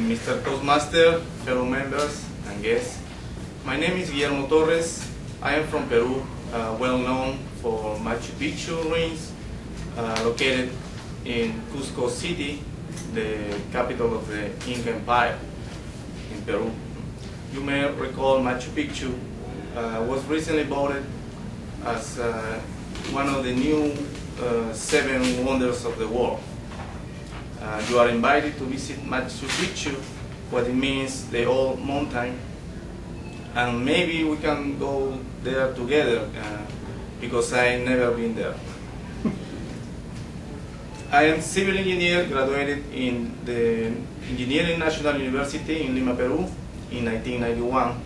Mr. Toastmaster, fellow members and guests. My name is Guillermo Torres. I am from Peru, well known for Machu Picchu ruins, located in Cusco City, the capital of the Inca Empire in Peru. You may recall Machu Picchu was recently voted as one of the new 7 wonders of the world. You are invited to visit Machu Picchu, what it means, the old mountain, and maybe we can go there together because I never been there. I am civil engineer, graduated in the Engineering National University in Lima, Peru in 1991.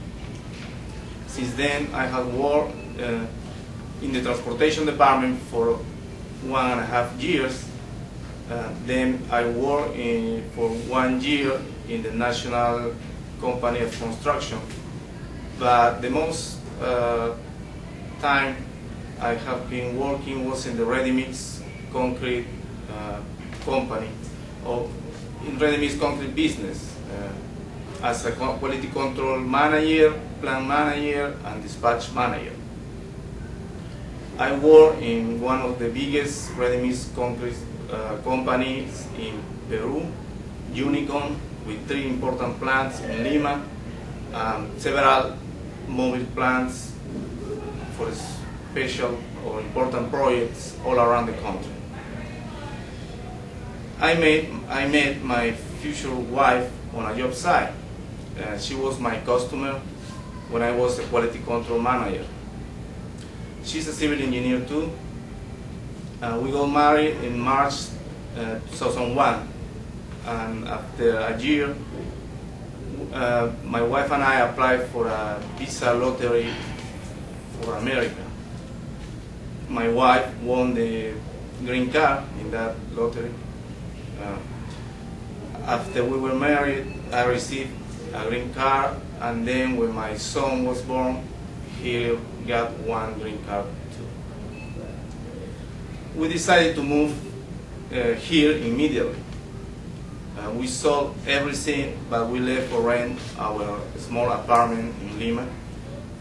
Since then, I have worked in the transportation department for 1.5 years. Then I worked for 1 year in the National Company of Construction. But the most time I have been working was in the ready-mix concrete company, or in ready-mix concrete business, as a quality control manager, plant manager, and dispatch manager. I work in one of the biggest ready-mix concrete companies in Peru, Unicon, with 3 important plants in Lima, several mobile plants for special or important projects all around the country. I met my future wife on a job site. She was my customer when I was a quality control manager. She's a civil engineer too. We got married in March 2001, and after a year, my wife and I applied for a visa lottery for America. My wife won the green card in that lottery. After we were married, I received a green card, and then when my son was born, he got 1 green card too. We decided to move here immediately. We sold everything, but we left for rent our small apartment in Lima,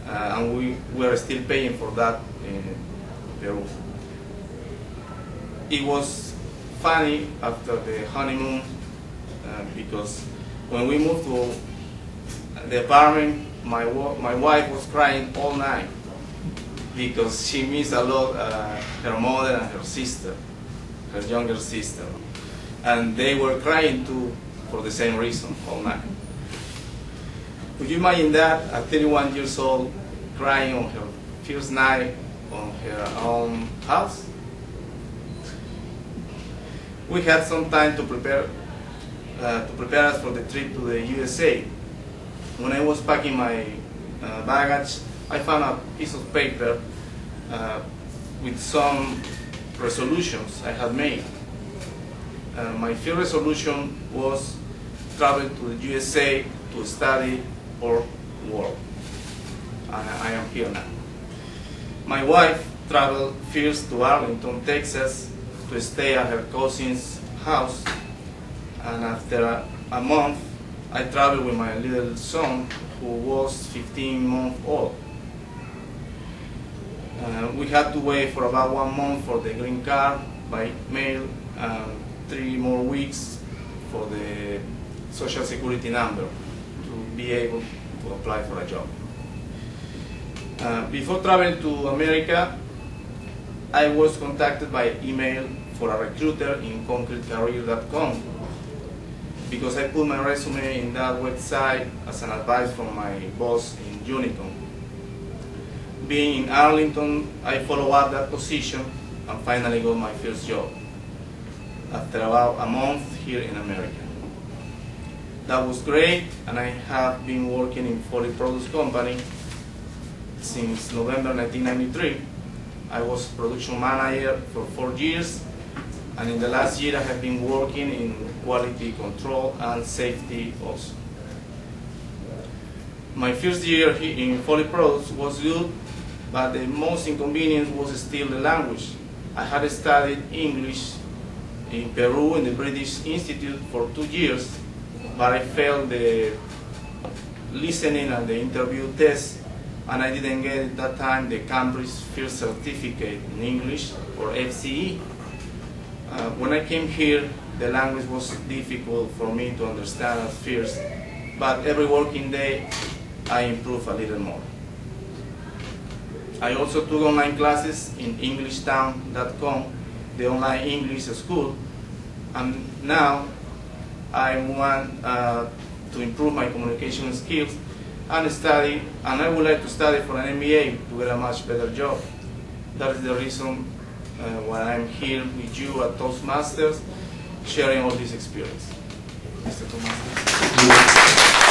and we were still paying for that in Peru. It was funny after the honeymoon because when we moved to the apartment, my wife was crying all night because she missed a lot her mother and her sister, her younger sister. And they were crying too for the same reason all night. Could you imagine that, at 31 years old, crying on her first night on her own house? We had some time to prepare us for the trip to the USA. When I was packing my baggage, I found a piece of paper with some resolutions I had made. My first resolution was travel to the USA to study or work. I am here now. My wife traveled first to Arlington, Texas to stay at her cousin's house, and after a month I traveled with my little son, who was 15 months old. We had to wait for about 1 month for the green card by mail, and 3 more weeks for the social security number to be able to apply for a job. Before traveling to America, I was contacted by email for a recruiter in concretecareer.com because I put my resume in that website as an advice from my boss in Unicon. Being in Arlington, I followed up that position and finally got my first job after about a month here in America. That was great, and I have been working in Foley Products Company since November 1993. I was production manager for 4 years, and in the last year I have been working in quality control and safety also. My first year in Foley Products was good, but the most inconvenience was still the language. I had studied English in Peru in the British Institute for 2 years, but I failed the listening and the interview test, and I didn't get at that time the Cambridge First Certificate in English, or FCE. When I came here, the language was difficult for me to understand at first, but every working day I improved a little more. I also took online classes in EnglishTown.com, the online English school, and now I want to improve my communication skills and I would like to study for an MBA to get a much better job. That is the reason why I'm here with you at Toastmasters, sharing all this experience. Mr. Toastmasters.